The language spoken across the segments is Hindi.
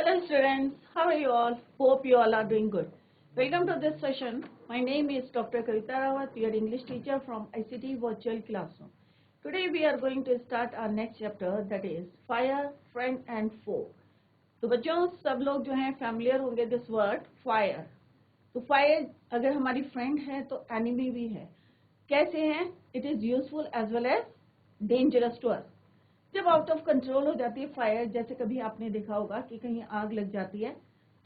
Hello students, how are you all? Hope you all are doing good. Welcome to this session. My name is Dr. Kavita Rawat, your English teacher from ICT Virtual Classroom. Today we are going to start our next chapter, that is Fire, Friend and Foe. तो बच्चों सब लोग जो हैं familiar होंगे this word fire. तो fire अगर हमारी friend है तो enemy भी है. कैसे हैं? It is useful as well as dangerous to us. जब आउट ऑफ कंट्रोल हो जाती है फायर, जैसे कभी आपने देखा होगा कि कहीं आग लग जाती है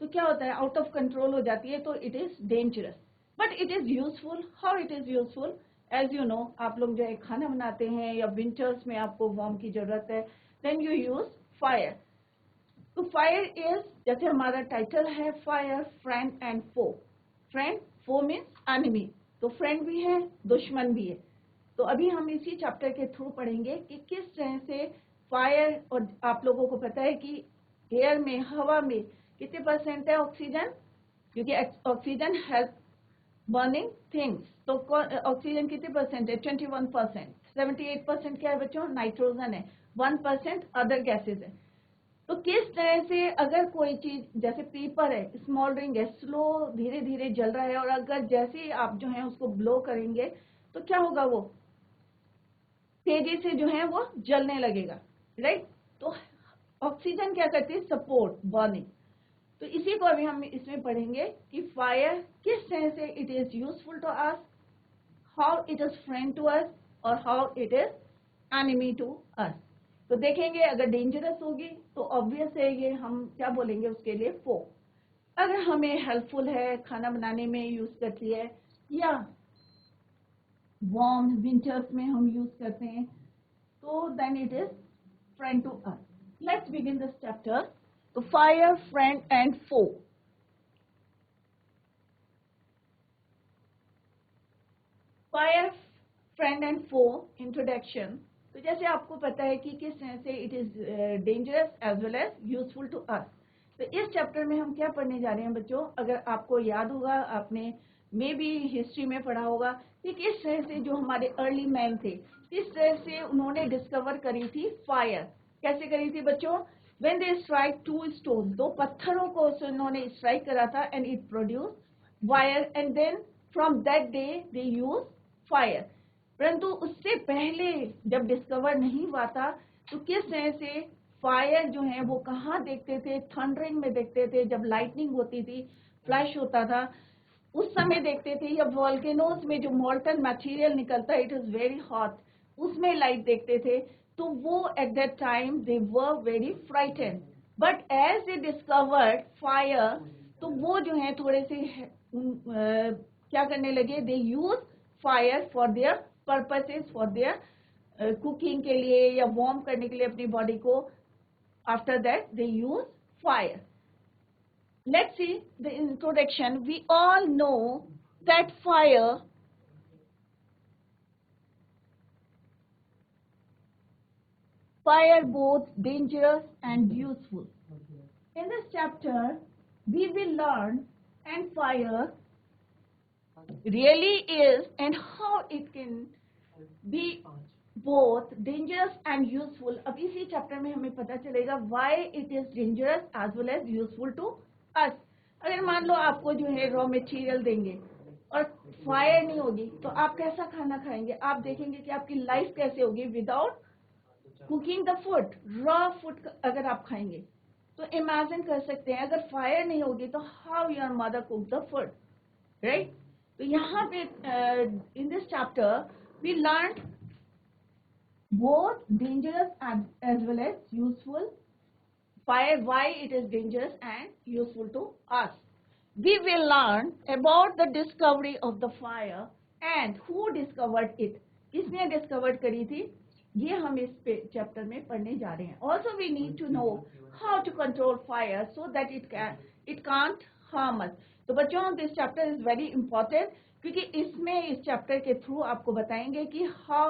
तो क्या होता है, आउट ऑफ कंट्रोल हो जाती है तो it is dangerous, but it is useful. How it is useful? As you know, आप लोग जो है खाना बनाते हैं या विंटर्स में आपको वार्म की जरूरत है, देन यू यूज फायर. तो फायर इज, जैसे हमारा टाइटल है, fire, friend and foe. Friend, foe means enemy. तो फ्रेंड भी है, दुश्मन भी है. तो अभी हम इसी चैप्टर के थ्रू पढ़ेंगे कि किस तरह से फायर, और आप लोगों को पता है कि एयर में, हवा में कितने परसेंट है ऑक्सीजन, क्योंकि ऑक्सीजन हेल्प बर्निंग थिंग्स. तो ऑक्सीजन कितने परसेंट है? 21%. 78% क्या है बच्चों? नाइट्रोजन है. 1% अदर गैसेज है. तो किस तरह से अगर कोई चीज, जैसे पेपर है, स्मॉल्डरिंग है, स्लो धीरे धीरे जल रहा है, और अगर जैसे ही आप जो है उसको ब्लो करेंगे तो क्या होगा, वो तेजी से जो है वो जलने लगेगा, राइट. तो ऑक्सीजन क्या करती है? Support burning. तो इसी को अभी हम इसमें पढ़ेंगे कि फायर किस तरह से it is useful to us, how it is friend to us, और how it is enemy to us. तो देखेंगे अगर डेंजरस होगी तो ऑब्वियस है ये हम क्या बोलेंगे उसके लिए, फो. अगर हमें हेल्पफुल है, खाना बनाने में यूज करती है, या वार्म विंटर्स में हम यूज करते हैं, तो then it is friend to us. Let's begin this chapter. तो fire, friend and foe. Fire, friend and foe introduction. तो जैसे आपको पता है कि किस तरह से it is dangerous as well as useful to us. तो इस चैप्टर में हम क्या पढ़ने जा रहे हैं बच्चों? अगर आपको याद होगा, आपने मे बी हिस्ट्री में पढ़ा होगा कि किस तरह से जो हमारे अर्ली मैन थे, किस तरह से उन्होंने डिस्कवर करी थी फायर. कैसे करी थी बच्चों? व्हेन दे स्ट्राइक 2 स्टोन, 2 पत्थरों को उन्होंने स्ट्राइक करा था, and it produce fire, and then from that day they use fire. परंतु उससे पहले जब डिस्कवर नहीं हुआ था तो किस तरह से फायर जो है वो कहाँ देखते थे? थंडरिंग में देखते थे, जब लाइटनिंग होती थी, फ्लैश होता था, उस समय देखते थे. या वॉल्केनोज में जो मॉल्टन मटेरियल निकलता है, इट इज वेरी हॉट, उसमें लाइट देखते थे. तो वो at that time they were very frightened. But as they discovered fire, तो वो जो है थोड़े से क्या करने लगे? They use fire for their purposes, for their cooking के लिए या वार्म करने के लिए अपनी बॉडी को. After that they use fire. Let's see the introduction. We all know that fire both dangerous and useful. In this chapter, we will learn and fire really is and how it can be both dangerous and useful. अब इसी चैप्टर में हमें पता चलेगा why it is dangerous as well as useful to us. अगर मान लो आपको जो है रॉ मटेरियल देंगे और फायर नहीं होगी तो आप कैसा खाना खाएंगे? आप देखेंगे कि आपकी लाइफ कैसे होगी without cooking the food. Raw food अगर आप खाएंगे तो इमेजिन कर सकते हैं अगर फायर नहीं होगी तो how your mother cook the food, right. तो यहाँ पे in this chapter we learn both dangerous as well as useful. Fire, why it is dangerous and useful to us. We will learn about the discovery of the fire and who discovered it. किसने डिस्कवर करी थी, ये हम इस चैप्टर में पढ़ने जा रहे हैं. Also we need to know how to control fire so that it can't harm us. तो बच्चों this chapter is very important क्योंकि इसमें इस चैप्टर के थ्रू आपको बताएंगे कि how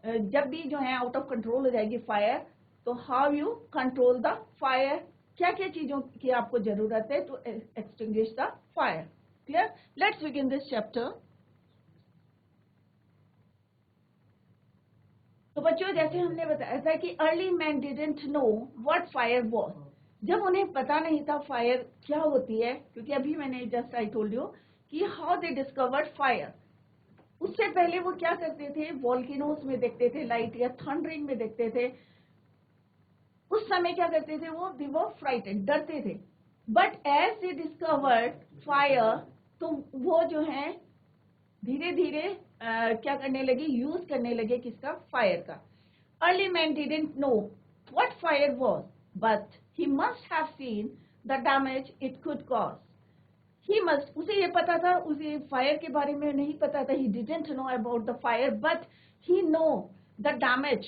जब भी जो है आउट ऑफ कंट्रोल हो जाएगी फायर, तो how you control the fire, क्या क्या चीजों की आपको जरूरत है to extinguish the fire. Clear? Let's begin this chapter. तो बच्चों जैसे हमने बताया था कि early man didn't know what fire was. जब उन्हें पता नहीं था फायर क्या होती है, क्योंकि अभी मैंने जस्ट आई टोल्ड यू कि हाउ दे डिस्कवर्ड फायर, उससे पहले वो क्या करते थे, वॉल्केनोस में देखते थे लाइट या थंडरिंग में देखते थे। उस समय क्या करते थे वो, दे वर फ्राइटेड, डरते थे। But as they discovered fire, तो वो जो है धीरे धीरे क्या करने लगे, यूज करने लगे किसका, फायर का। Early man didn't know what fire was, but he must have seen the damage it could cause. He must, उसे ये पता था, उसे फायर के बारे में नहीं पता था, ही didn't know about the fire, but he know the damage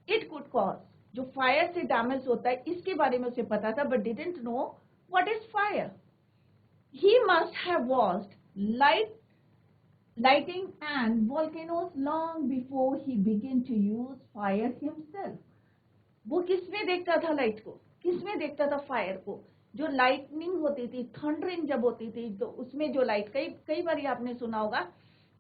it could cause. जो फायर से डैमेज होता है इसके बारे में उसे पता था, but didn't know what is fire. He must have watched lighting and volcanoes long before he began to use fire himself. वो किसमें देखता था लाइट को, किसमें देखता था फायर को, जो लाइटनिंग होती थी, थंडरिंग जब होती थी, तो उसमें जो लाइट, कई बार आपने सुना होगा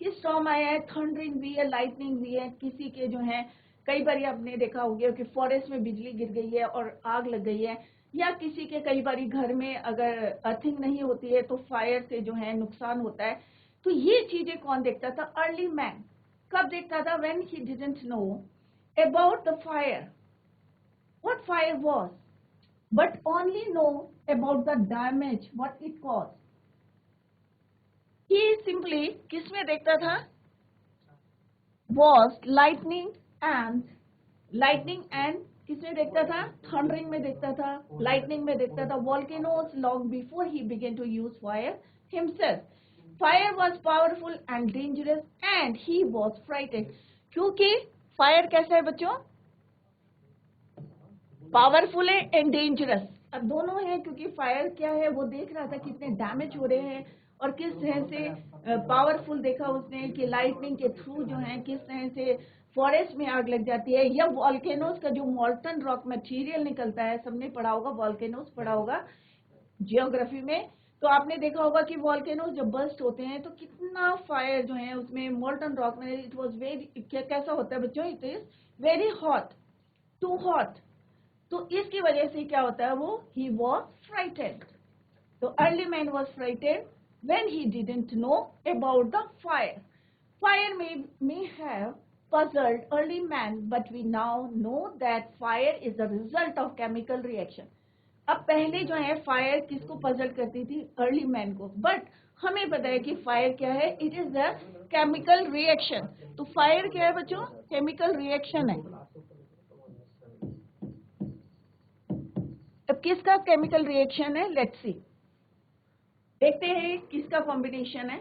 कि स्टॉर्म आया है, थंडरिंग भी है, लाइटनिंग भी है, किसी के जो है, कई बार आपने देखा होगा कि फॉरेस्ट में बिजली गिर गई है और आग लग गई है, या किसी के कई बार घर में अगर अर्थिंग नहीं होती है तो फायर से जो है नुकसान होता है। तो ये चीजें कौन देखता था, अर्ली मैन। कब देखता था, when he didn't know about the fire, what fire was, but only know about the damage what it caused. He simply किसमें देखता था, was lightning and किसमें देखता था, thundering में देखता था, lightning में देखता था, volcanoes long before he began to use fire himself. Fire was powerful and dangerous and he was frightened. क्योंकि फायर कैसा है बच्चों, पावरफुल है एंड डेंजरस, अब दोनों है। क्योंकि फायर क्या है, वो देख रहा था कितने डैमेज हो रहे हैं और किस तरह से पावरफुल देखा उसने कि लाइटनिंग के थ्रू जो है किस तरह से फॉरेस्ट में आग लग जाती है, या वॉल्केनोस का जो मॉल्टन रॉक मटेरियल निकलता है, सबने पढ़ा होगा, वॉल्केनोस पढ़ा होगा जियोग्राफी में, तो आपने देखा होगा कि वॉल्केनोस जब बर्स्ट होते हैं तो कितना फायर जो है उसमें मॉल्टन रॉक में, इट वाज वेरी, कैसा होता है बच्चों, it is very hot, too hot. तो इसकी वजह से क्या होता है, वो ही वॉज फ्राइटेड। तो early man was frightened when he didn't know about the fire. Fire may have puzzled early man, but we now know that fire is the result of chemical reaction. अब पहले जो है फायर किसको पजल करती थी, अर्ली मैन को, बट हमें पता है कि फायर क्या है, it is the chemical reaction. तो फायर क्या है बच्चों, केमिकल रिएक्शन है। अब किसका केमिकल रिएक्शन है, लेट्स सी, देखते हैं किसका कॉम्बिनेशन है।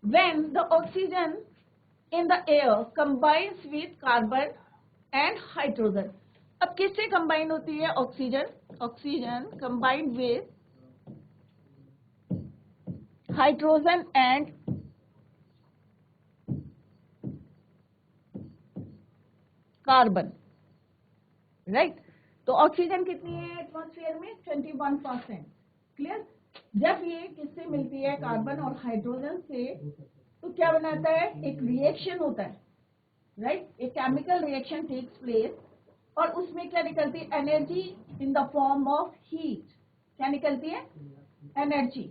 When the oxygen in the air combines with carbon and hydrogen. अब किससे कंबाइन होती है oxygen, oxygen combined with hydrogen and carbon, right. तो ऑक्सीजन कितनी है एटमॉस्फेयर में, 21%, क्लियर। जब ये किससे मिलती है, कार्बन और हाइड्रोजन से, तो क्या बनाता है, एक रिएक्शन होता है, राइट, एक केमिकल रिएक्शन टेक्स प्लेस, और उसमें क्या निकलती है, energy in the form of heat. क्या निकलती है, एनर्जी।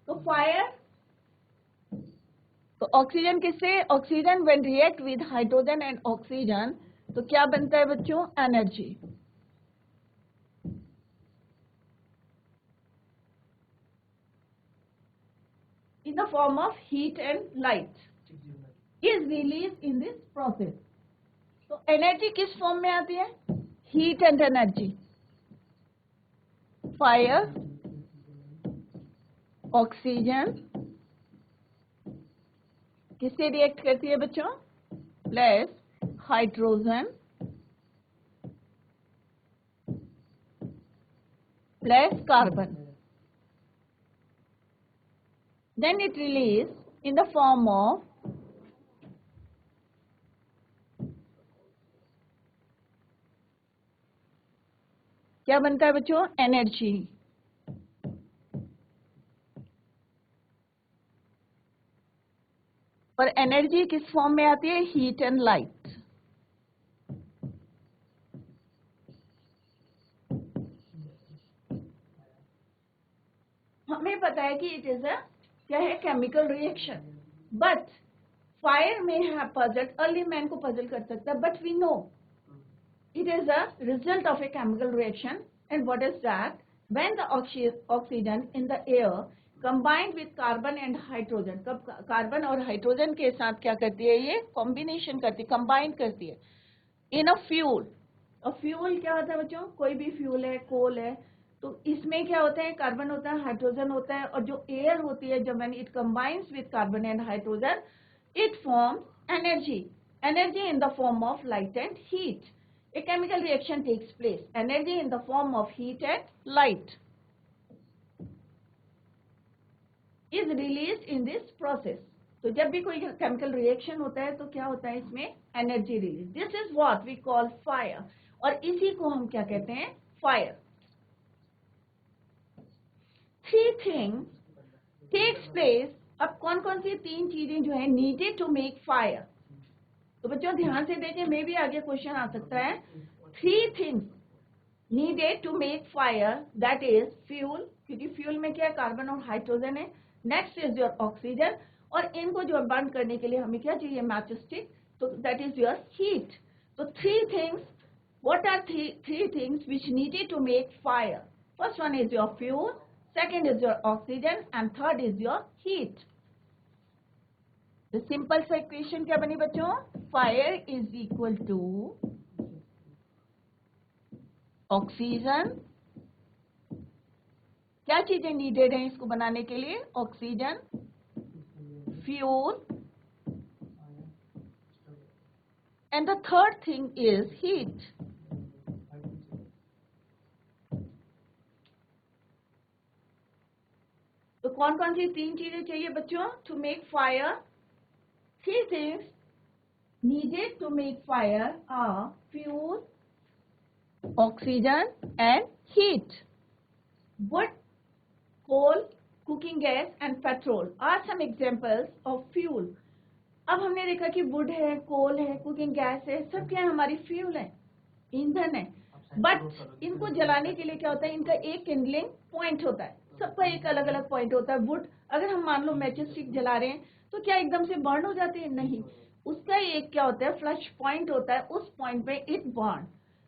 तो फायर, तो ऑक्सीजन किससे, oxygen when react with hydrogen and oxygen, तो क्या बनता है बच्चों, energy. in the form of heat and light is released in this process. तो एनर्जी किस फॉर्म में आती है, heat and energy. Fire, oxygen किससे रिएक्ट करती है बच्चों, plus hydrogen plus carbon, then it released in the form of क्या बनता है बच्चों, एनर्जी। और एनर्जी किस फॉर्म में आती है, हीट एंड लाइट। हमें पता है कि इट इज अ क्या है, केमिकल रिएक्शन, बट फायर में है पजल, अर्ली मैन को पजल कर सकता है, but we know it is a result of a chemical reaction. And what is that? When the oxygen in the air combined with carbon and hydrogen, कब कार्बन और हाइड्रोजन के साथ क्या करती है, ये कॉम्बिनेशन करती है, कंबाइन करती है इन अ फ्यूल. और फ्यूल क्या होता है बच्चों, कोई भी फ्यूल है, कोल है, तो इसमें क्या होता है, कार्बन होता है, हाइड्रोजन होता है, और जो एयर होती है, जब when it combines with carbon and hydrogen, it forms energy. Energy in the form of light and heat. A chemical reaction takes place. Energy in the form of heat and light is released in this process. तो जब भी कोई केमिकल रिएक्शन होता है तो क्या होता है, इसमें energy release. This is what we call fire, और इसी को हम क्या कहते हैं, fire. Three things takes place. अब कौन कौन सी तीन चीजें जो है नीडेड टू मेक फायर. तो बच्चों ध्यान से देखिए, मे भी आगे क्वेश्चन आ सकता है. Three things needed to make fire, that is fuel, क्योंकि फ्यूल में क्या है, कार्बन और हाइड्रोजन है. नेक्स्ट इज योर ऑक्सीजन, और इनको जो बर्न करने के लिए हमें क्या चाहिए, मैच स्टिक, तो दैट इज योर हीट. तो three things, what are three things which needed to make fire. First one is your fuel, second is your oxygen, and third is your heat. The simple सा इक्वेशन क्या बनी बच्चों, fire is equal to oxygen. क्या चीजें नीडेड हैं इसको बनाने के लिए, oxygen, fuel, and the third thing is heat. तो कौन कौन सी तीन चीजें चाहिए बच्चों to make fire. Three things needed to make fire are fuel, oxygen, and heat. Wood, coal, cooking gas, and petrol are some examples of fuel. अब हमने देखा कि वुड है, कोल है, कुकिंग गैस है, सब क्या है, हमारी फ्यूल है, ईंधन है. बट इनको जलाने के लिए क्या होता है, इनका एक किंडलिंग पॉइंट होता है. सबका एक अलग अलग पॉइंट होता है. वुड, अगर हम मान लो मैचिस स्टिक जला रहे हैं तो क्या एकदम से बर्न हो जाते हैं, नहीं. उसका एक क्या होता है, फ्लैश पॉइंट होता है, उस पॉइंट पे इट बर्न.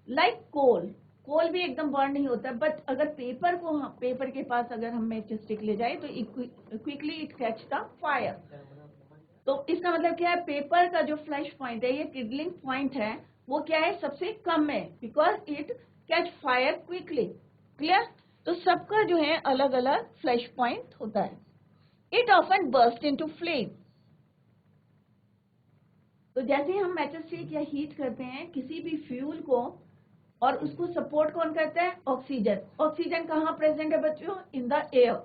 लाइक कोल, कोल भी एकदम बर्न नहीं होता है, बट अगर पेपर के पास अगर हम मैचिस स्टिक ले जाए तो quickly it catch the fire. तो इसका मतलब क्या है, पेपर का जो फ्लैश पॉइंट है, ये किडलिंग पॉइंट है, वो क्या है, सबसे कम है, because it catch fire quickly. Clear. तो सबका जो है अलग अलग फ्लैश पॉइंट होता है. It often burst into flame. तो जैसे हम मैचिस स्टिक या हीट करते हैं किसी भी फ्यूल को, और उसको सपोर्ट कौन करता है, ऑक्सीजन. ऑक्सीजन कहाँ प्रेजेंट है बच्चों, इन द एयर.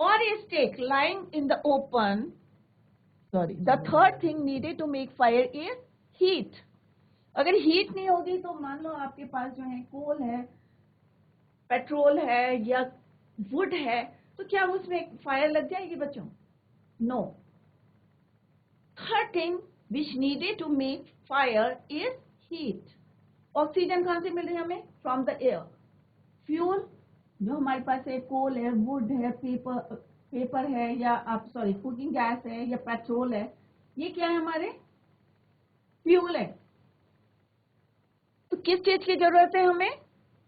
और a stick lying in the open, sorry, the third thing needed to make fire is heat. अगर हीट नहीं होगी तो मान लो आपके पास जो है कोल है, पेट्रोल है, या वुड है, तो क्या उसमें फायर लग जाएगी बच्चों, no. Third thing which needed to make fire is heat. Oxygen कहां से मिल रही है हमें, फ्रॉम द एयर. फ्यूल जो हमारे पास है, कोल है, वुड है, पेपर है, या आप सॉरी कुकिंग गैस है, या पेट्रोल है, ये क्या है, हमारे फ्यूल है. तो किस चीज की जरूरत है हमें,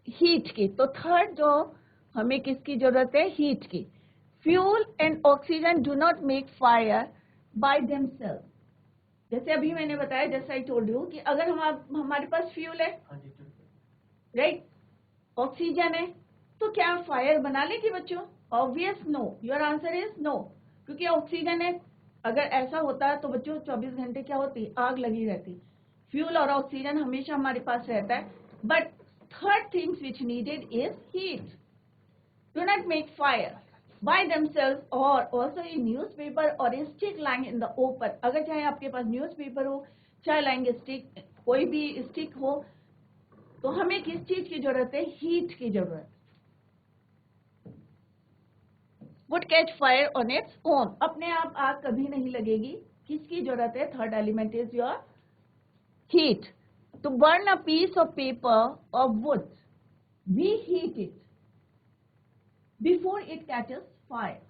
हीट की. तो थर्ड जो हमें किसकी जरूरत है, हीट की. Fuel and oxygen do not make fire by themselves. जैसे अभी मैंने बताया, जैसा आई टोल्ड यू, कि अगर हमारे पास फ्यूल है, राइट, ऑक्सीजन है, तो क्या फायर बना लेगी बच्चों, obvious no. Your answer is no, क्योंकि ऑक्सीजन है. अगर ऐसा होता है तो बच्चों 24 घंटे क्या होती, आग लगी रहती. फ्यूल और ऑक्सीजन हमेशा हमारे पास रहता है. But third things which needed is heat. Do not make fire by themselves or also a newspaper or a stick lying in the open. अगर चाहे आपके पास न्यूज़पेपर हो, चाहे lying stick, कोई भी स्टिक हो, तो हमें किस चीज की जरूरत है, हीट की जरूरत. would catch fire on its own. अपने आप आग कभी नहीं लगेगी. किसकी जरूरत है, third element is your heat. To burn a piece of paper or wood, we heat it before it catches fire.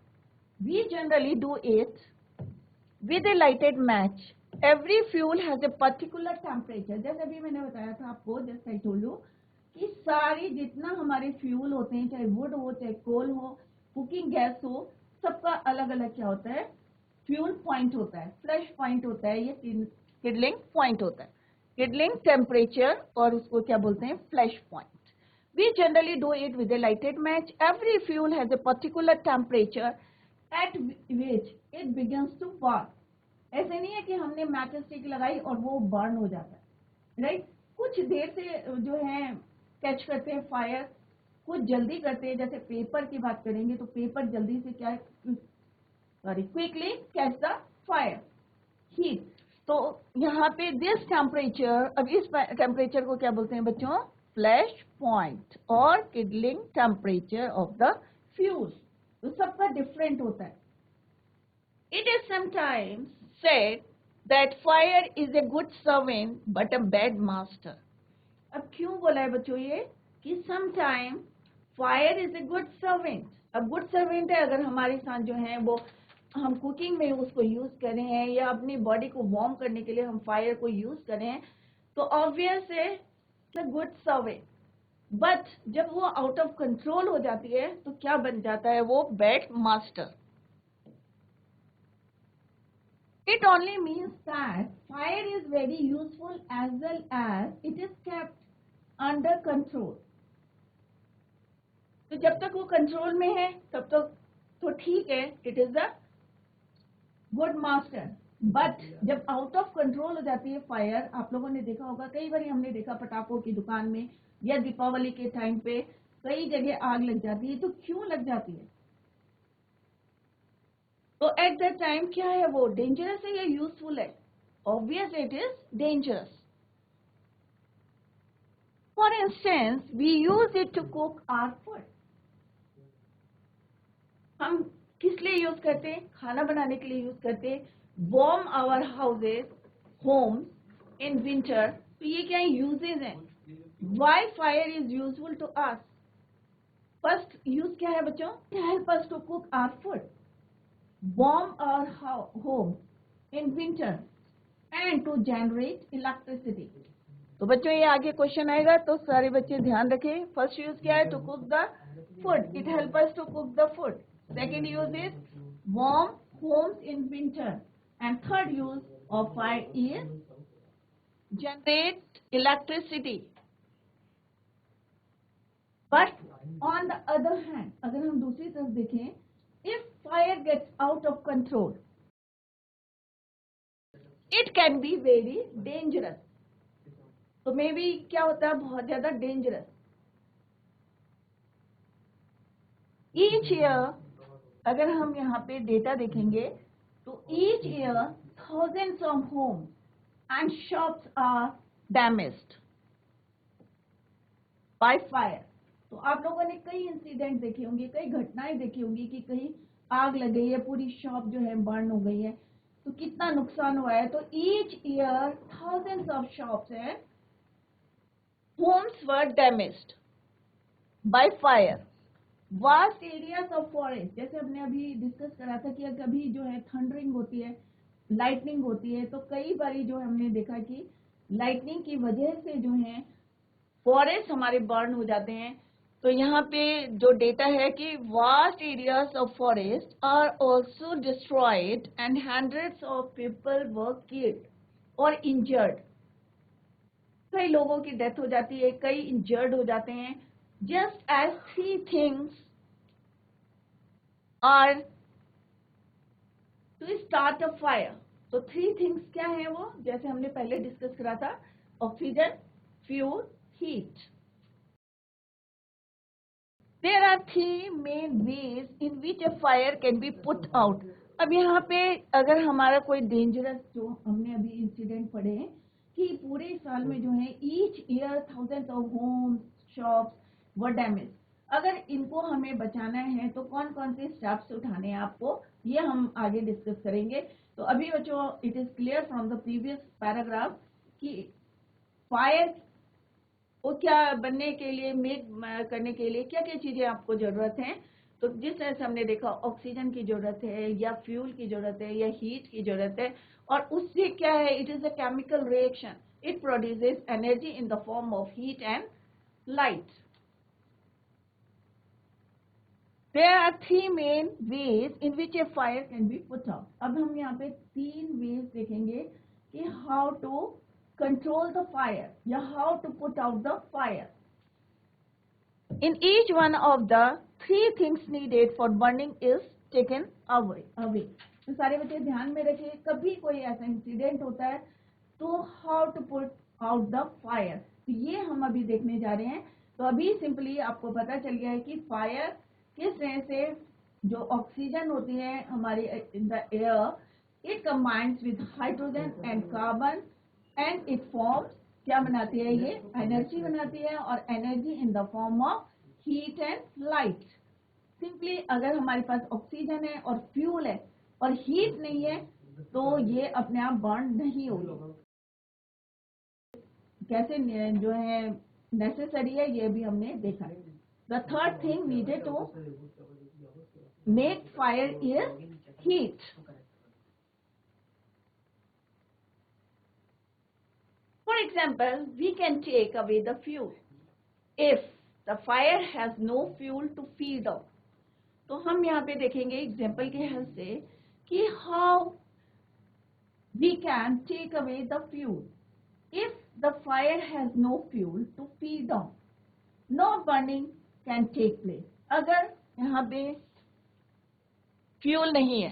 We generally do it with a lighted match. Every fuel has a particular temperature. जैसे अभी मैंने बताया था आपको, जैसे I told you, कि सारी जितना हमारे फ्यूल होते हैं, चाहे वुड हो, चाहे कोल हो, कुकिंग गैस हो, सबका अलग अलग क्या होता है, फ्यूल पॉइंट होता है, फ्लैश पॉइंट होता है, ये किडलिंग पॉइंट होता है, किडलिंग टेम्परेचर, और उसको क्या बोलते हैं, flash point. We generally do it with a lighted match. Every fuel has a particular temperature at which it begins to burn. ऐसे नहीं है कि हमने मैच स्टिक लगाई और वो बर्न हो जाता है, राइट? कुछ देर से जो है कैच करते हैं फायर, कुछ जल्दी करते हैं. जैसे पेपर की बात करेंगे तो पेपर जल्दी से क्या, sorry, quickly catch the fire, heat. तो यहाँ पे दिस टेम्परेचर, अब इस टेम्परेचर को क्या बोलते हैं बच्चों, फ्लैश पॉइंट और किडलिंग टेम्परेचर ऑफ द फ्यूल. तो सबका डिफरेंट होता है. It is sometimes said that fire is a good servant but a bad master. अब क्यों बोला है बच्चों ये कि sometime fire is a good servant. अब गुड सर्वेंट है अगर हमारे साथ जो है वो हम कुकिंग में उसको यूज करें हैं या अपनी बॉडी को वार्म करने के लिए हम फायर को यूज करें, तो ऑब्वियस है गुड सर्वेंट. बट जब वो आउट ऑफ कंट्रोल हो जाती है तो क्या बन जाता है, वो bad master. It only means that fire is very useful as well as it is kept under control. तो जब तक वो कंट्रोल में है तब तक तो ठीक है, it is a good master. But जब आउट ऑफ कंट्रोल हो जाती है फायर, आप लोगों ने देखा होगा, कई बार हमने देखा पटाखों की दुकान में या दीपावली के टाइम पे कई जगह आग लग जाती है. तो क्यों लग जाती है, तो एट दैट टाइम क्या है, वो डेंजरस है या यूजफुल है? Obvious it is dangerous. For instance we use it to cook our food. हम किस लिए यूज करते हैं, खाना बनाने के लिए यूज करते हैं. Warm our houses, homes in winter. तो ये क्या यूजेज हैं. Why fire is useful to us. First use क्या है बच्चों, help us to cook our food, warm our home in winter and to generate electricity. तो बच्चों ये आगे क्वेश्चन आएगा तो सारे बच्चे ध्यान रखें. फर्स्ट यूज क्या है, to cook the food, it help us to cook the food. Second use is warm homes in winter, and third use of fire is generate electricity. But on the other hand, अगर हम दूसरी तरफ देखें, if fire gets out of control, it can be very dangerous. तो मे बी क्या होता है, बहुत ज्यादा डेंजरस. ईच ईयर अगर हम यहाँ पे डेटा देखेंगे तो each year thousands of homes and shops are damaged by fire. तो आप लोगों ने कई इंसिडेंट देखे होंगे, कई घटनाएं देखी होंगी कि कहीं आग लग गई है, पूरी शॉप जो है बर्न हो गई है, तो कितना नुकसान हुआ है. तो each year thousands of shops and homes were damaged by fire. Vast areas of forest, जैसे हमने अभी डिस्कस करा था कि कभी जो है थंडरिंग होती है, लाइटनिंग होती है, तो कई बारी जो हमने देखा कि लाइटनिंग की वजह से जो है फॉरेस्ट हमारे बर्न हो जाते हैं. तो यहाँ पे जो डेटा है कि vast areas of forest are also destroyed and hundreds of people were killed और इंजर्ड. कई लोगों की डेथ हो जाती है, कई इंजर्ड हो जाते हैं. Just as 3 things are to start a fire. तो 3 थिंग्स क्या है वो, जैसे हमने पहले डिस्कस करा था, oxygen, fuel, heat. There are 3 main ways in which a fire can be put out. अब यहाँ पे अगर हमारा कोई डेंजरस, जो हमने अभी इंसिडेंट पढ़े हैं कि पूरे साल में जो है each year thousands of homes, shops were damage. अगर इनको हमें बचाना है तो कौन कौन से स्टेप्स उठाने हैं आपको, ये हम आगे डिस्कस करेंगे. तो अभी बच्चों it is clear from the previous paragraph कि फायर वो क्या बनने के लिए, मेक करने के लिए क्या क्या चीजें आपको जरूरत है. तो जिस तरह से हमने देखा ऑक्सीजन की जरूरत है या फ्यूल की जरूरत है या हीट की जरूरत है, और उससे क्या है, it is a chemical reaction, it produces energy in the form of heat and light. There are three main ways in which a fire can be put out. अब हम यहाँ पे 3 ways देखेंगे कि how to control the fire या how to put out the fire. In each one of the 3 things needed for burning is taken away. तो सारे बच्चे ध्यान में रखिए, कभी कोई ऐसा इंसिडेंट होता है तो how to put out the fire, तो ये हम अभी देखने जा रहे हैं. तो अभी सिंपली आपको पता चल गया है कि फायर किस तरह से जो ऑक्सीजन होती है हमारी इन the air, it combines with hydrogen and carbon and it forms, क्या बनाती है ये, एनर्जी बनाती है, और energy in the form of heat and light. Simply अगर हमारे पास ऑक्सीजन है और फ्यूल है और हीट नहीं है तो ये अपने आप बर्न नहीं होगी. कैसे जो है नेसेसरी है ये भी हमने देखा है. The third thing needed to make fire is heat. For example, we can take away the fuel if the fire has no fuel to feed off. तो हम यहाँ पे देखेंगे एग्जाम्पल के हेल्प से कि how we can take away the fuel if the fire has no fuel to feed on. No burning can take place. अगर यहाँ पे फ्यूल नहीं है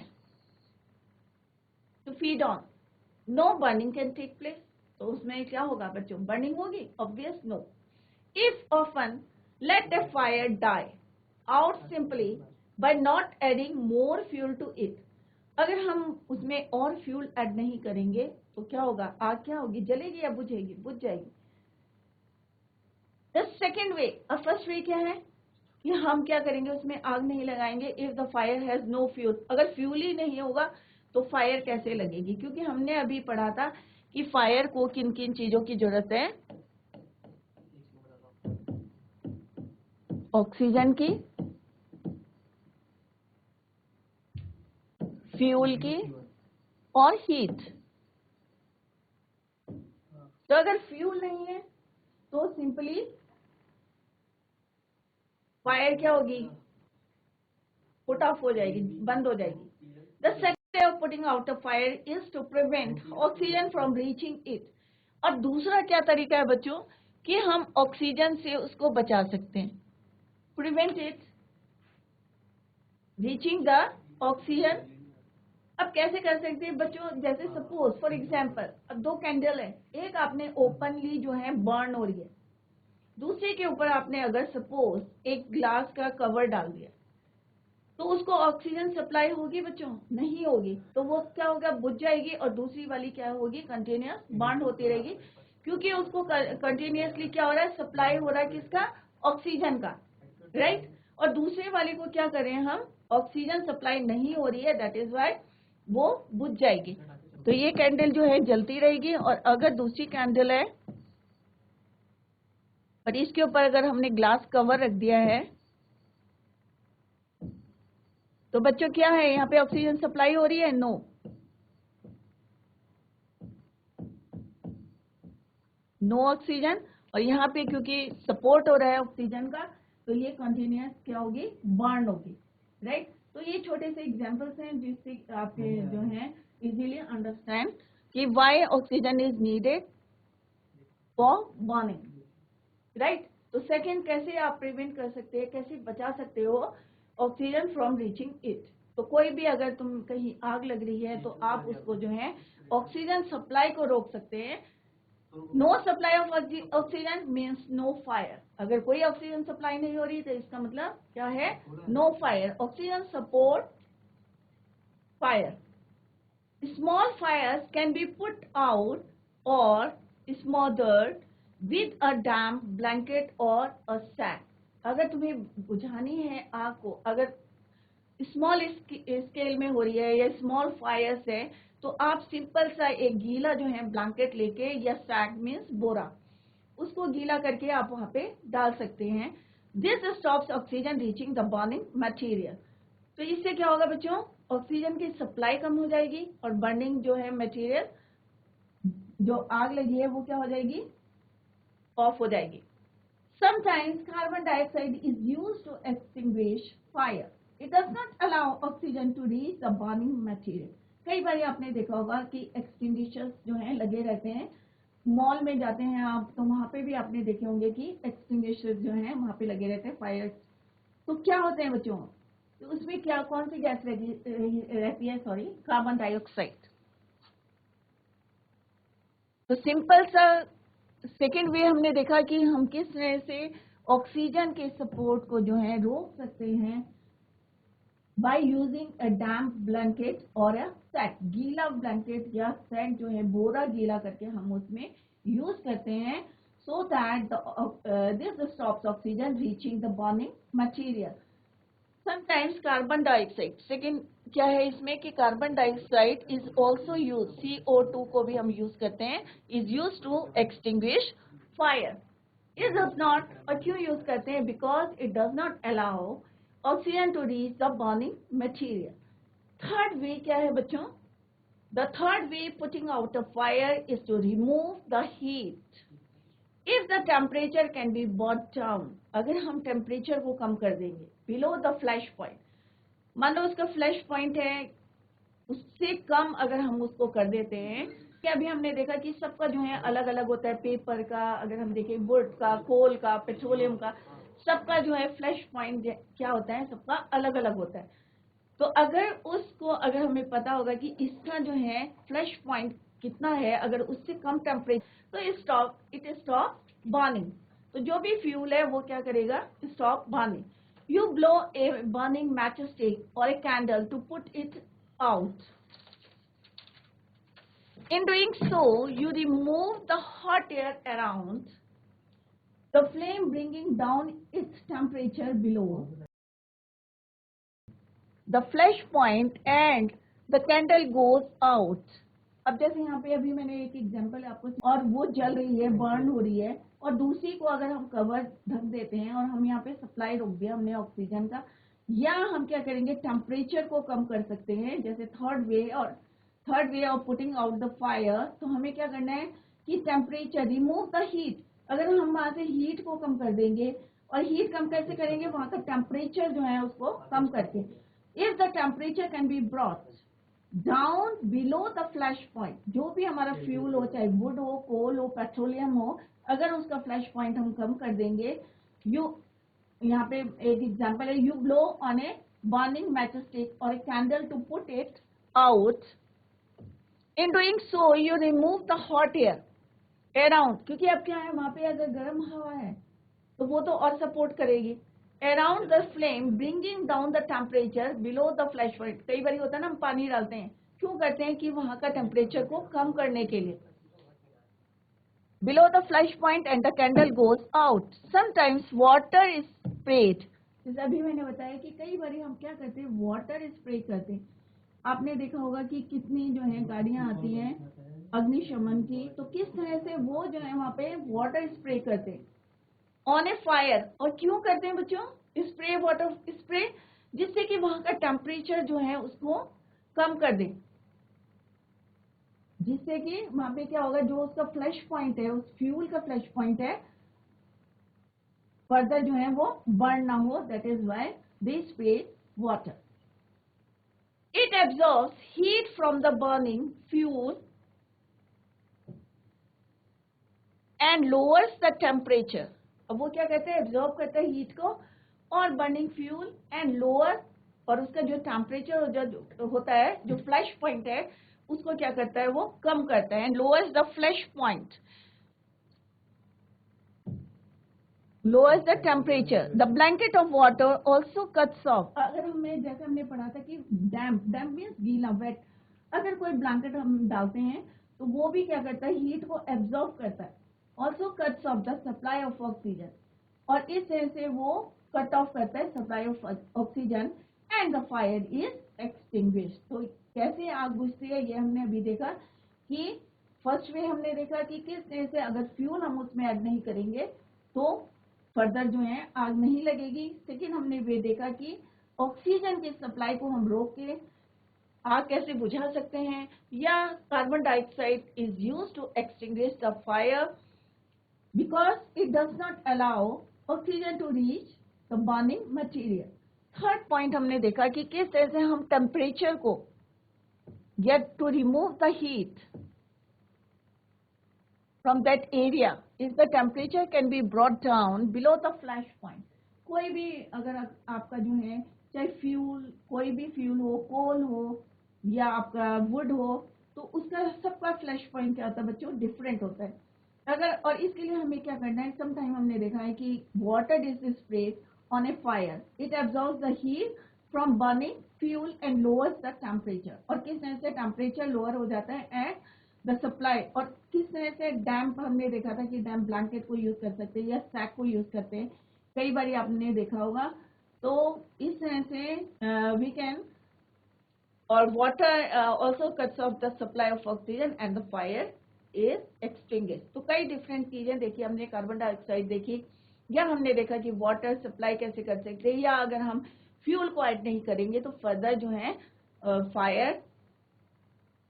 to feed on, no burning can take place. तो उसमें क्या होगा बच्चों, बर्निंग होगी? Obvious no. If often let a fire die out simply by not adding more fuel to it. अगर हम उसमें और फ्यूल ऐड नहीं करेंगे तो क्या होगा, आग क्या होगी, जलेगी या बुझेगी? बुझ जाएगी. द सेकेंड वे, और फर्स्ट वे क्या है कि हम क्या करेंगे, उसमें आग नहीं लगाएंगे. If the fire has no fuel, अगर फ्यूल ही नहीं होगा तो फायर कैसे लगेगी? क्योंकि हमने अभी पढ़ा था कि फायर को किन किन चीजों की जरूरत है, ऑक्सीजन की, फ्यूल की और हीट. तो अगर फ्यूल नहीं है तो सिंपली फायर क्या होगी, पुट ऑफ हो जाएगी, बंद हो जाएगी. The second way of putting out a fire is to prevent oxygen from reaching it. और दूसरा क्या तरीका है बच्चों कि हम ऑक्सीजन से उसको बचा सकते हैं, prevent it reaching the oxygen. अब कैसे कर सकते हैं बच्चों, जैसे सपोज फॉर एग्जाम्पल अब 2 कैंडल है, एक आपने ओपनली जो है बर्न हो रही है, दूसरे के ऊपर आपने अगर सपोज एक ग्लास का कवर डाल दिया तो उसको ऑक्सीजन सप्लाई होगी बच्चों? नहीं होगी. तो वो क्या होगा, बुझ जाएगी, और दूसरी वाली क्या होगी, कंटिन्यूअस बर्न होती रहेगी, क्योंकि उसको कंटिन्यूअसली क्या हो रहा है, सप्लाई हो रहा है किसका, ऑक्सीजन का, राइट. और दूसरे वाले को क्या करें हम, ऑक्सीजन सप्लाई नहीं हो रही है, दैट इज वाई वो बुझ जाएगी. तो ये कैंडल जो है जलती रहेगी. और अगर दूसरी कैंडल है और इसके ऊपर अगर हमने ग्लास कवर रख दिया है तो बच्चों क्या है, यहाँ पे ऑक्सीजन सप्लाई हो रही है? नो. No oxygen. और यहाँ पे क्योंकि सपोर्ट हो रहा है ऑक्सीजन का तो ये कंटिन्यूअस क्या होगी, बर्न होगी, राइट. तो ये छोटे से एग्जांपल्स हैं जिससे आपके जो है इजीली अंडरस्टैंड कि why oxygen is needed for burning, right. तो सेकंड, कैसे आप प्रिवेंट कर सकते हैं, कैसे बचा सकते हो ऑक्सीजन फ्रॉम रीचिंग इट. तो कोई भी अगर तुम कहीं आग लग रही है तो आप उसको जो है ऑक्सीजन सप्लाई को रोक सकते हैं. No supply of oxygen means no fire. अगर कोई ऑक्सीजन सप्लाई नहीं हो रही तो इसका मतलब क्या है, no fire. Oxygen support fire. Small fires can be put out और smothered with a damp blanket और अ सैक. अगर तुम्हें बुझानी है आग को, अगर स्मॉल स्केल में हो रही है या स्मॉल फायर्स है तो आप सिंपल सा एक गीला जो है ब्लैंकेट लेके या सैक मीन्स बोरा, उसको गीला करके आप वहां पे डाल सकते हैं. This stops oxygen reaching the burning material. तो इससे क्या होगा बच्चों, ऑक्सीजन की सप्लाई कम हो जाएगी और बर्निंग जो है मटेरियल, जो आग लगी है वो क्या हो जाएगी, ऑफ हो जाएगी। Sometimes carbon dioxide is used to extinguish fire. It does not allow oxygen to reach the burning material. कई बार आपने देखा होगा कि एक्सटिंग्विशर्स जो हैं लगे रहते हैं, मॉल में जाते हैं आप तो वहां पे भी आपने देखे होंगे कि एक्सटिंग्विशर्स जो हैं वहां पे लगे रहते हैं फायर। तो क्या होते हैं बच्चों, तो उसमें क्या कौन सी गैस रहती है, सॉरी, कार्बन डाइऑक्साइड। तो सिंपल सा सेकेंड वे हमने देखा कि हम किस तरह से ऑक्सीजन के सपोर्ट को जो है रोक सकते हैं by using a damp blanket और अ सैक। गीला ब्लैंकेट या सैक जो है, बोरा गीला करके हम उसमें यूज करते हैं, so that this stops oxygen reaching the burning material. Sometimes carbon dioxide, second क्या है इसमें कि carbon dioxide is also use, CO2 को भी हम यूज करते हैं, is use to extinguish fire. It does not, और क्यों यूज करते हैं, because it does not allow oxygen to reach the burning material. Third way क्या है बच्चों, the third way putting out a fire is to remove the heat. If the temperature can be bought down, अगर हम टेम्परेचर को कम कर देंगे बिलो द फ्लैश पॉइंट, मान लो उसका फ्लैश पॉइंट है, उससे कम अगर हम उसको कर देते हैं, कि अभी हमने देखा कि सबका जो है अलग अलग होता है, पेपर का, अगर हम देखें वुड का, कोल का, पेट्रोलियम का, सबका जो है फ्लैश पॉइंट क्या होता है, सबका अलग अलग होता है। तो अगर उसको, अगर हमें पता होगा कि इसका जो है फ्लैश पॉइंट कितना है, अगर उससे कम टेम्परेचर, तो इट स्टॉप बर्निंग। तो जो भी फ्यूल है वो क्या करेगा, stop burning. You blow a burning matchstick or a candle to put it out. In doing so, you remove the hot air around the flame, bringing down its temperature below the flash point and the candle goes out. अब जैसे यहाँ पे अभी मैंने एक एग्जांपल आपको, और वो जल रही है, बर्न हो रही है, और दूसरी को अगर हम कवर ढक देते हैं और हम यहाँ पे सप्लाई रोक दिया हमने ऑक्सीजन का, या हम क्या करेंगे, टेम्परेचर को कम कर सकते हैं, जैसे third way of putting out the fire. तो हमें क्या करना है कि टेम्परेचर, रिमूव द हीट, अगर हम वहां से हीट को कम कर देंगे, और हीट कम कैसे करेंगे, वहां का टेम्परेचर जो है उसको कम करके। If the temperature can be brought down below the flash point, जो भी हमारा फ्यूल हो, चाहे वुड हो, कोल हो, पेट्रोलियम हो, अगर उसका फ्लैश पॉइंट हम कम कर देंगे, यहाँ पे एक एग्जांपल है, you blow on a burning matchstick or a candle to put it out. In doing so you remove the hot air around, क्योंकि अब क्या है, वहां पे अगर गर्म हवा है तो वो तो और सपोर्ट करेगी, around the flame, bringing down the temperature below the flash point. कई बार होता है ना, हम पानी डालते हैं, क्यों करते हैं कि वहां का टेम्परेचर को कम करने के लिए, below the flash point and the candle goes out. Sometimes water is spread, जैसे अभी मैंने बताया कि कई बार हम क्या करते हैं, वाटर स्प्रे करते हैं। आपने देखा होगा कि कितनी जो है गाड़ियां आती हैं अग्निशमन की, तो किस तरह से वो जो है वहां पे वाटर स्प्रे करते हैं ऑन ए फायर। और क्यों करते हैं बच्चों, स्प्रे, वाटर स्प्रे, जिससे कि वहां का टेम्परेचर जो है उसको कम कर दें, जिससे कि वहां पे क्या होगा, जो उसका फ्लैश पॉइंट है, उस फ्यूल का फ्लैश पॉइंट है, फर्दर जो है वो बर्न ना हो। That is why they spray water. It absorbs heat from the burning fuel and lowers the temperature. अब वो क्या कहते हैं, एब्जॉर्ब करता है हीट को और बर्निंग फ्यूल एंड लोअर, और उसका जो टेम्परेचर जो होता है, जो फ्लैश पॉइंट है, उसको क्या करता है, वो कम करता है, and lowers the flash point, lowers the temperature. The blanket of water also cuts of, अगर हमें, जैसे हमने पढ़ा था कि डैम्प मीन्स गीला, वेट, अगर कोई ब्लैंकेट हम डालते हैं तो वो भी क्या करता है, हीट को एब्जॉर्ब करता है, also cuts of the supply of oxygen, और इस तरह से वो कट ऑफ करता है supply of oxygen, and the fire is extinguished. तो कैसे आग बुझती है, ये हमने अभी देखा कि फर्स्ट वे हमने देखा कि किस तरह से अगर फ्यूल हम उसमें ऐड नहीं करेंगे तो फर्दर जो है आग नहीं लगेगी। सेकेंड हमने ये देखा कि ऑक्सीजन की सप्लाई को हम रोक के आग कैसे बुझा सकते हैं, या carbon dioxide is used to extinguish the fire because it does not allow oxygen to reach the burning material. Third point हमने देखा कि किस तरह से हम टेम्परेचर को या to remove the heat from that area if the temperature can be brought down below the flash point। कोई भी अगर आपका जो है चाहे फ्यूल, कोई भी फ्यूल हो, कोल हो या आपका वुड हो, तो उसका सबका फ्लैश पॉइंट क्या होता है बच्चों, डिफरेंट होता है। अगर और इसके लिए हमें क्या करना है, सम टाइम हमने देखा है कि water is spread on A fire, it absorbs the heat from burning fuel and lowers the temperature. और किस तरह से टेम्परेचर लोअर हो जाता है एट द सप्लाई। और किस तरह से डैम्प हमने देखा था कि डैम्प ब्लैंकेट को यूज कर सकते हैं या सैक को यूज करते हैं, कई बार आपने देखा होगा। तो इस तरह से वी कैन और water also cuts of the supply of oxygen and the fire is extinguish. तो कई डिफरेंट चीजें देखी हमने, कार्बन डाइऑक्साइड देखी, या हमने देखा कि वाटर सप्लाई कैसे कर सकते हैं, या अगर हम फ्यूल को ऐड नहीं करेंगे तो फर्दर जो है फायर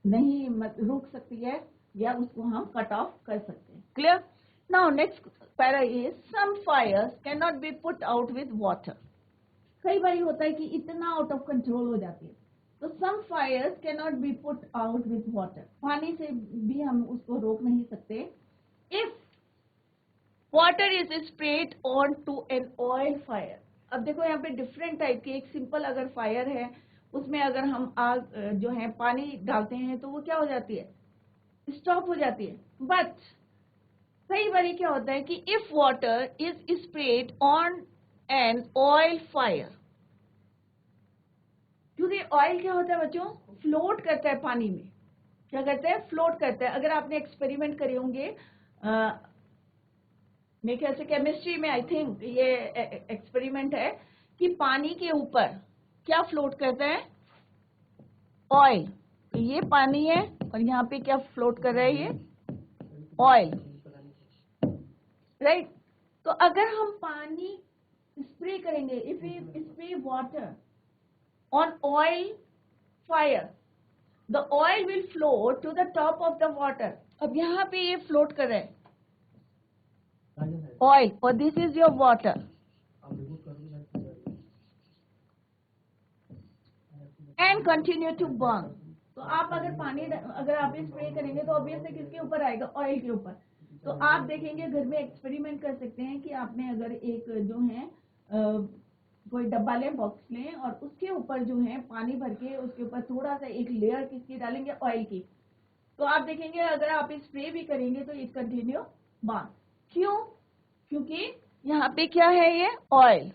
नहीं रुक सकती है या उसको हम कट ऑफ कर सकते हैं। Clear? Now next para is some fires can not be put out with water. कई बार होता है कि इतना आउट ऑफ कंट्रोल हो जाती है, तो some fires can not be put out with water. पानी से भी हम उसको रोक नहीं सकते। If water is spread on to an oil fire. अब देखो यहाँ पे डिफरेंट टाइप की, एक सिंपल अगर फायर है उसमें अगर हम आग जो है पानी डालते हैं तो वो क्या हो जाती है, स्टॉप हो जाती है। बट कई बार क्या होता है कि if water is spread on an oil fire, क्योंकि ऑयल क्या होता है बच्चों, फ्लोट करता है पानी में। क्या करता है, फ्लोट करता है। अगर आपने एक्सपेरिमेंट करे होंगे मेरे ख्याल से केमिस्ट्री में, आई थिंक ये एक्सपेरिमेंट है कि पानी के ऊपर क्या फ्लोट करता है, ऑयल। तो ये पानी है और यहाँ पे क्या फ्लोट कर रहा है, ये ऑयल, राइट। तो अगर हम पानी स्प्रे करेंगे, if we spray water on oil fire, the oil will float to the top of the water. अब यहाँ पे ये फ्लोट कर रहा है ऑयल और this is your water and continue to burn. तो आप अगर पानी अगर आप स्प्रे करेंगे तो ऑब्वियसली किसके ऊपर आएगा, ऑयल के ऊपर। तो आप देखेंगे घर में एक्सपेरिमेंट कर सकते हैं कि आपने अगर एक जो है कोई डब्बा लें, बॉक्स लें और उसके ऊपर जो है पानी भर के उसके ऊपर थोड़ा सा एक लेयर किसकी डालेंगे, ऑयल की। तो आप देखेंगे अगर आप स्प्रे भी करेंगे तो इट कंटिन्यू बर्न। क्यों? क्योंकि यहाँ पे क्या है, ये oil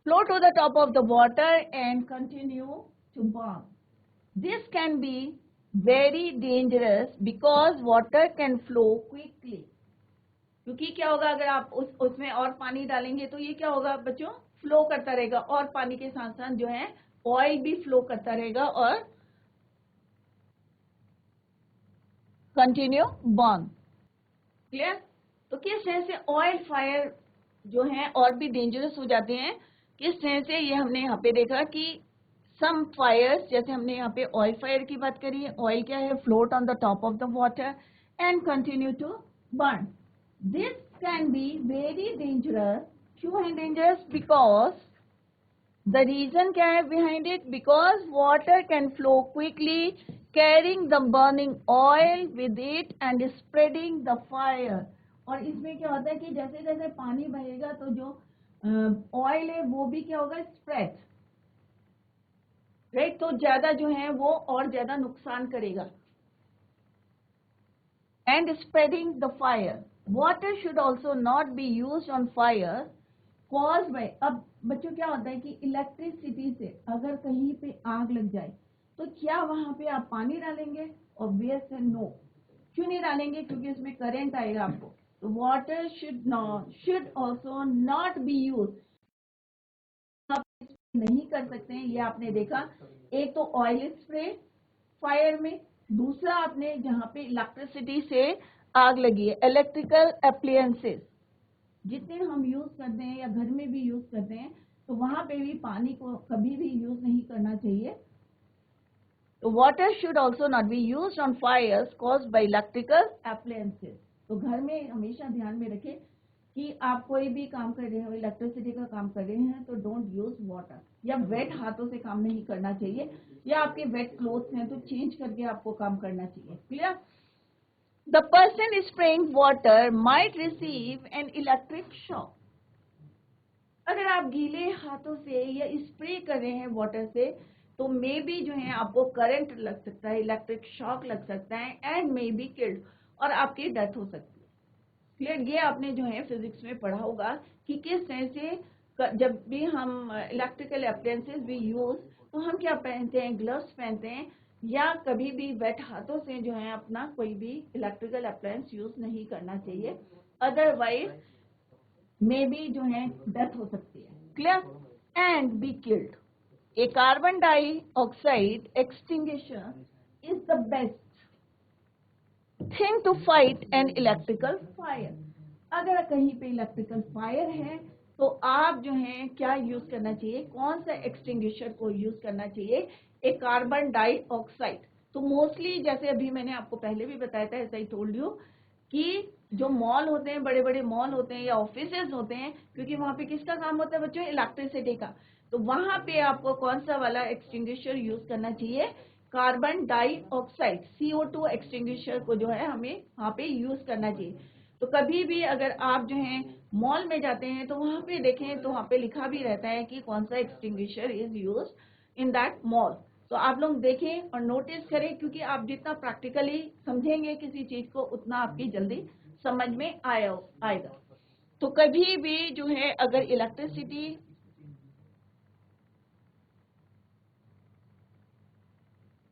flow to the top of the water and continue to burn. This can be very dangerous because water can flow quickly. क्योंकि क्या होगा अगर आप उसमें और पानी डालेंगे तो ये क्या होगा बच्चों, फ्लो करता रहेगा और पानी के साथ साथ जो है ऑयल भी फ्लो करता रहेगा और कंटिन्यू बर्न। क्लियर? तो किस तरह से ऑयल फायर जो है और भी डेंजरस हो जाते हैं, किस तरह से ये हमने यहाँ पे देखा कि सम फायर्स, जैसे हमने यहाँ पे ऑयल फायर की बात करी है, ऑयल क्या है, float on the top of the water and continue to burn. This can be very dangerous. क्यों है डेंजरस? बिकॉज द रीजन क्या है behind it, because water can flow quickly carrying the burning oil with it and spreading the fire. और इसमें क्या होता है कि जैसे जैसे पानी बहेगा तो जो ऑयल है वो भी क्या होगा, स्प्रेड, राइट। तो ज्यादा जो है वो और ज्यादा नुकसान करेगा। And spreading the fire. Water should also not be use on fire cause by. अब बच्चों क्या होता है कि इलेक्ट्रिसिटी से अगर कहीं पे आग लग जाए तो क्या वहां पे आप पानी डालेंगे? ऑब्वियस है नो। क्यों नहीं डालेंगे? क्योंकि इसमें करंट आएगा आपको। तो water should also not be use. नहीं कर सकते हैं, ये आपने देखा। एक तो ऑयल स्प्रे फायर में, दूसरा आपने जहां पे इलेक्ट्रिसिटी से आग लगी है, इलेक्ट्रिकल अप्लायंसेस, जितने हम यूज करते हैं या घर में भी यूज करते हैं, तो वहां पे भी पानी को कभी भी यूज नहीं करना चाहिए। तो water should also not be use on fires caused by electrical appliances. तो घर में हमेशा ध्यान में रखें कि आप कोई भी काम कर रहे हो, इलेक्ट्रिसिटी का काम कर रहे हैं, तो डोंट यूज वाटर, या वेट हाथों से काम नहीं करना चाहिए, या आपके वेट क्लोथ्स हैं तो चेंज करके आपको काम करना चाहिए। Clear? The person spraying water might receive an electric shock. अगर आप गीले हाथों से या स्प्रे कर रहे हैं वाटर से, तो मे बी जो है आपको करंट लग सकता है, इलेक्ट्रिक शॉक लग सकता है, एंड मे बी किल्ड, और आपकी डेथ हो सकती है। क्लियर? ये आपने जो है फिजिक्स में पढ़ा होगा कि किस तरह से जब भी हम इलेक्ट्रिकल अप्लायंसेस भी यूज, तो हम क्या पहनते हैं, ग्लव्स पहनते हैं, या कभी भी वेट हाथों से जो है अपना कोई भी इलेक्ट्रिकल अप्लायंस यूज नहीं करना चाहिए, अदरवाइज मे बी जो है डेथ हो सकती है। Clear? And be killed. A carbon dioxide extinguisher is the best thing to fight an electrical fire. अगर कहीं पे इलेक्ट्रिकल फायर है, तो आप जो है क्या यूज करना चाहिए, कौन सा एक्सटिंग्विशर को यूज करना चाहिए, एक कार्बन डाइऑक्साइड। तो मोस्टली जैसे अभी मैंने आपको पहले भी बताया था, ऐसा ही टोल्ड यू, कि जो मॉल होते हैं, बड़े बड़े मॉल होते हैं या ऑफिसेज होते हैं, क्योंकि वहां पे किसका काम होता है बच्चों, इलेक्ट्रिसिटी का, तो वहां पे आपको कौन सा वाला एक्सटिंग्विशर यूज करना चाहिए, कार्बन डाइऑक्साइड, CO2 एक्सटिंग्विशर को जो है हमें वहां पे यूज करना चाहिए। तो कभी भी अगर आप जो है मॉल में जाते हैं, तो वहां पे देखें तो वहां पे लिखा भी रहता है कि कौन सा extinguisher is use in that mall. तो आप लोग देखें और नोटिस करें, क्योंकि आप जितना प्रैक्टिकली समझेंगे किसी चीज को, उतना आपकी जल्दी समझ में आएगा। तो कभी भी जो है अगर इलेक्ट्रिसिटी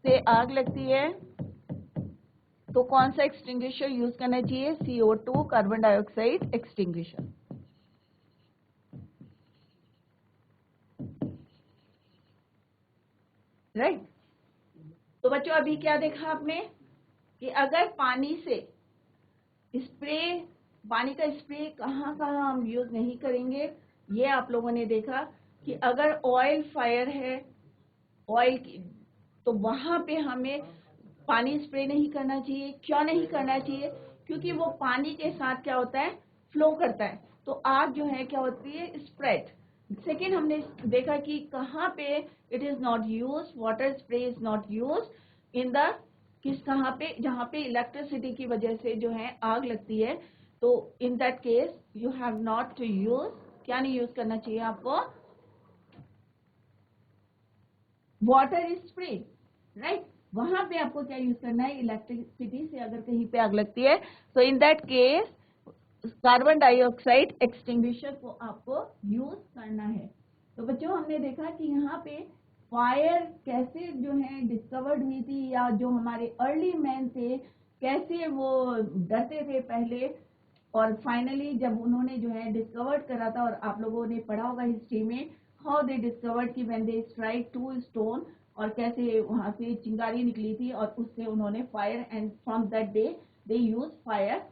से आग लगती है, तो कौन सा एक्सटिंग्विशर यूज करना चाहिए, CO2 carbon dioxide extinguisher. Right? तो बच्चों अभी क्या देखा आपने कि अगर पानी से स्प्रे, पानी का स्प्रे कहाँ कहाँ हम यूज नहीं करेंगे, ये आप लोगों ने देखा कि अगर ऑयल फायर है, ऑयल की, तो वहां पे हमें पानी स्प्रे नहीं करना चाहिए। क्यों नहीं करना चाहिए? क्योंकि वो पानी के साथ क्या होता है, फ्लो करता है, तो आग जो है क्या होती है, स्प्रेड। सेकेंड हमने देखा कि कहाँ पे it is not use, water spray is not use in the, किस कहाँ पे, जहाँ पे इलेक्ट्रिसिटी की वजह से जो है आग लगती है, तो in that case you have not to use, क्या नहीं यूज करना चाहिए आपको, वाटर स्प्रे। राइट? वहां पे आपको क्या यूज करना है, इलेक्ट्रिसिटी से अगर कहीं पे आग लगती है, तो in that case carbon dioxide extinguisher को आपको यूज करना है। तो बच्चों हमने देखा कि यहाँ पे फायर कैसे जो है डिस्कवर्ड हुई थी, या जो हमारे अर्ली मैन थे कैसे वो डरते थे पहले, और फाइनली जब उन्होंने जो है डिस्कवर्ड करा था, और आप लोगों ने पढ़ा होगा हिस्ट्री में, हाउ दे डिस्कवर्ड कि व्हेन दे स्ट्राइक 2 स्टोन, और कैसे वहां से चिंगारी निकली थी, और उससे उन्होंने fire, and from that day they use fire.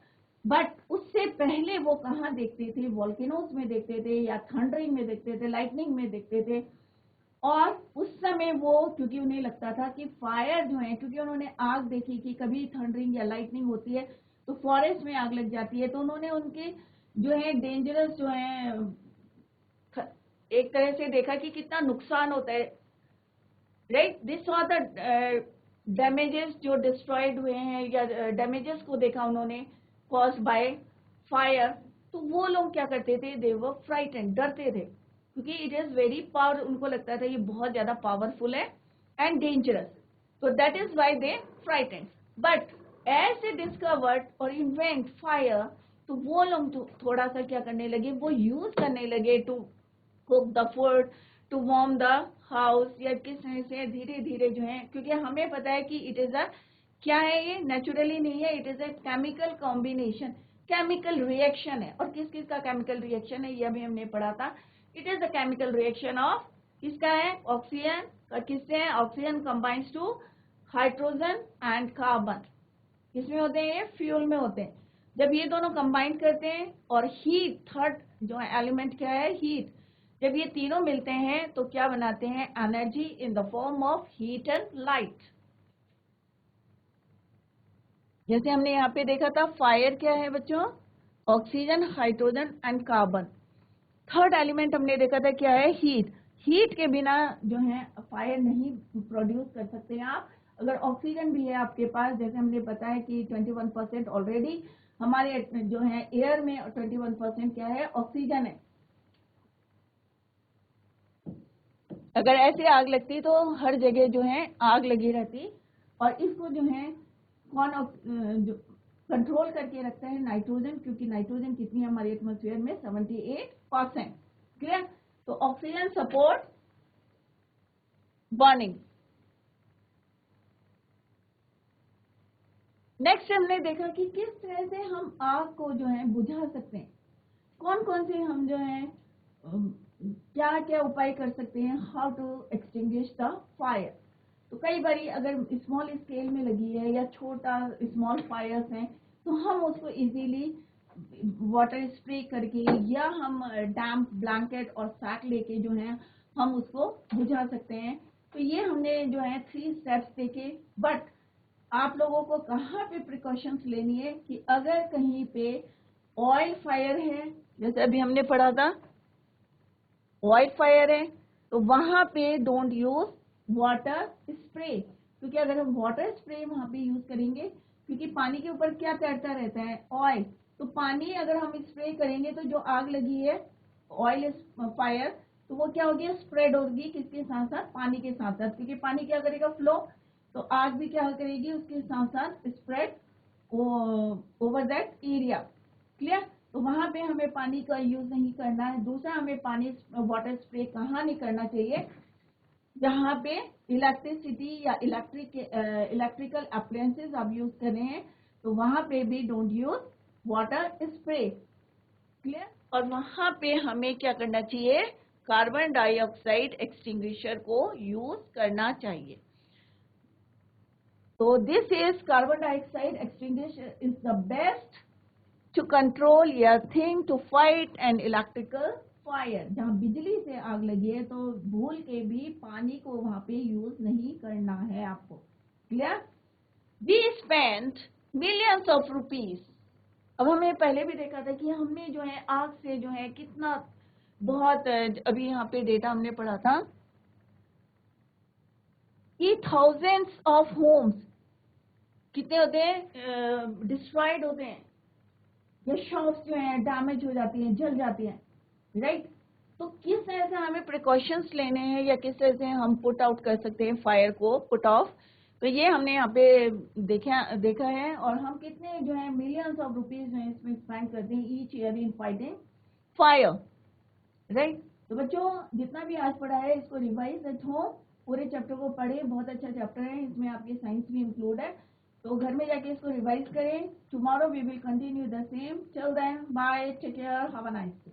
But उससे पहले वो कहाँ देखते थे, वॉल्केनोज में देखते थे, या थंडरिंग में देखते थे, लाइटनिंग में देखते थे। और उस समय वो, क्योंकि उन्हें लगता था कि फायर जो है, क्योंकि उन्होंने आग देखी कि कभी थंडरिंग या लाइटनिंग होती है तो फॉरेस्ट में आग लग जाती है, तो उन्होंने उनके जो है डेंजरस जो है, एक तरह से देखा कि कितना नुकसान होता है। Right? This are the damages जो डिस्ट्रॉयड हुए हैं, या डैमेजेस को देखा उन्होंने कॉज बाय फायर। तो वो लोग क्या करते थे, दे वर फ्राइटेंड, डरते थे, क्योंकि इट इज वेरी पावर, उनको लगता था ये बहुत ज्यादा पावरफुल है एंड डेंजरस, तो that is why they frightened. But as a discovered और इन्वेंट फायर, तो वो लोग तो थोड़ा सा क्या करने लगे, वो यूज करने लगे to cook the food, to warm the house, या किस तरह से धीरे धीरे जो है, क्योंकि हमें पता है कि इट इज अ, क्या है ये, नेचुरली नहीं है, it is a chemical combination, chemical reaction है। और किस किस का केमिकल रिएक्शन है, ये अभी हमने पढ़ा था। It is the chemical reaction of, किसका है, ऑक्सीजन, किससे है, oxygen combines to hydrogen and carbon, किसमें होते हैं ये, फ्यूल में होते हैं। जब ये दोनों कंबाइन करते हैं और हीट, थर्ड जो एलिमेंट क्या है, हीट, जब ये तीनों मिलते हैं तो क्या बनाते हैं, energy in the form of heat and light. जैसे हमने यहाँ पे देखा था, फायर क्या है बच्चों, oxygen, hydrogen and carbon. Third element हमने देखा था क्या है, हीट। हीट के बिना जो है फायर नहीं प्रोड्यूस कर सकते हैं आप। अगर ऑक्सीजन भी है आपके पास, जैसे हमने बताया कि 21% ऑलरेडी हमारे जो है एयर में 21% क्या है, ऑक्सीजन है। अगर ऐसे आग लगती तो हर जगह जो है आग लगी रहती, और इसको जो है कौन जो कंट्रोल करके रखता है, नाइट्रोजन, क्योंकि नाइट्रोजन कितनी है हमारे एटमॉस्फेयर में, 78%। क्लियर। तो ऑक्सीजन सपोर्ट बर्निंग। नेक्स्ट हमने देखा कि किस तरह से हम आग को जो है बुझा सकते हैं, कौन कौन से हम जो है क्या क्या उपाय कर सकते हैं, how to extinguish the fire. तो कई बार अगर स्मॉल स्केल में लगी है या छोटा स्मॉल फायर्स हैं, तो हम उसको इजीली वाटर स्प्रे करके या हम डैम्प ब्लैंकेट और सैक लेके जो है हम उसको बुझा सकते हैं। तो ये हमने जो है 3 स्टेप्स देखे। बट आप लोगों को कहाँ पे प्रिकॉशंस लेनी है कि अगर कहीं पे ऑयल फायर है, जैसे अभी हमने पढ़ा था ऑयल फायर है, तो वहां पे डोंट यूज वाटर स्प्रे, क्योंकि अगर हम वाटर स्प्रे वहां पे यूज करेंगे, क्योंकि पानी के ऊपर क्या तैरता रहता है, ऑयल, तो पानी अगर हम स्प्रे करेंगे तो जो आग लगी है ऑयल फायर, तो वो क्या होगी, स्प्रेड होगी किसके साथ साथ, पानी के साथ साथ, क्योंकि पानी क्या करेगा, फ्लो, तो आग भी क्या करेगी उसके साथ साथ spread over that area. Clear. तो वहां पे हमें पानी का यूज नहीं करना है। दूसरा, हमें पानी वाटर स्प्रे कहाँ नहीं करना चाहिए, जहाँ पे इलेक्ट्रिसिटी या इलेक्ट्रिकल अप्लायंसेस आप यूज कर रहे हैं, तो वहां पे भी don't use water spray. Clear. और वहां पे हमें क्या करना चाहिए, कार्बन डाइऑक्साइड एक्सटिंग्विशर को यूज करना चाहिए। तो this is carbon dioxide extinguisher is the best to control your thing to fight an electrical fire। जहाँ बिजली से आग लगी है तो भूल के भी पानी को वहां पे यूज नहीं करना है आपको। Clear. We spent millions of rupees। अब हमने पहले भी देखा था कि हमने जो है आग से जो है कितना बहुत, अभी यहाँ पे डेटा हमने पढ़ा था कि थाउजेंड्स ऑफ होम्स कितने होते हैं, डिस्ट्रॉयड होते हैं, या शॉप्स जो है डैमेज हो जाती हैं, जल जाती हैं, राइट। तो किस तरह से हमें प्रिकॉशंस लेने हैं या किस तरह से हम पुट आउट कर सकते हैं फायर को, पुट ऑफ, तो ये हमने यहाँ पे देखा है। और हम कितने जो है मिलियंस ऑफ रुपीज जो है इसमें स्पेंड करते हैं each year in fighting fire, right. तो बच्चों जितना भी आज पढ़ा है इसको रिवाइज एट होम, पूरे चैप्टर को पढ़े, बहुत अच्छा चैप्टर है, इसमें आपके साइंस भी इंक्लूड है, तो घर में जाके इसको रिवाइज करें। Tomorrow we will continue the same. Till then bye, take care, have a nice day.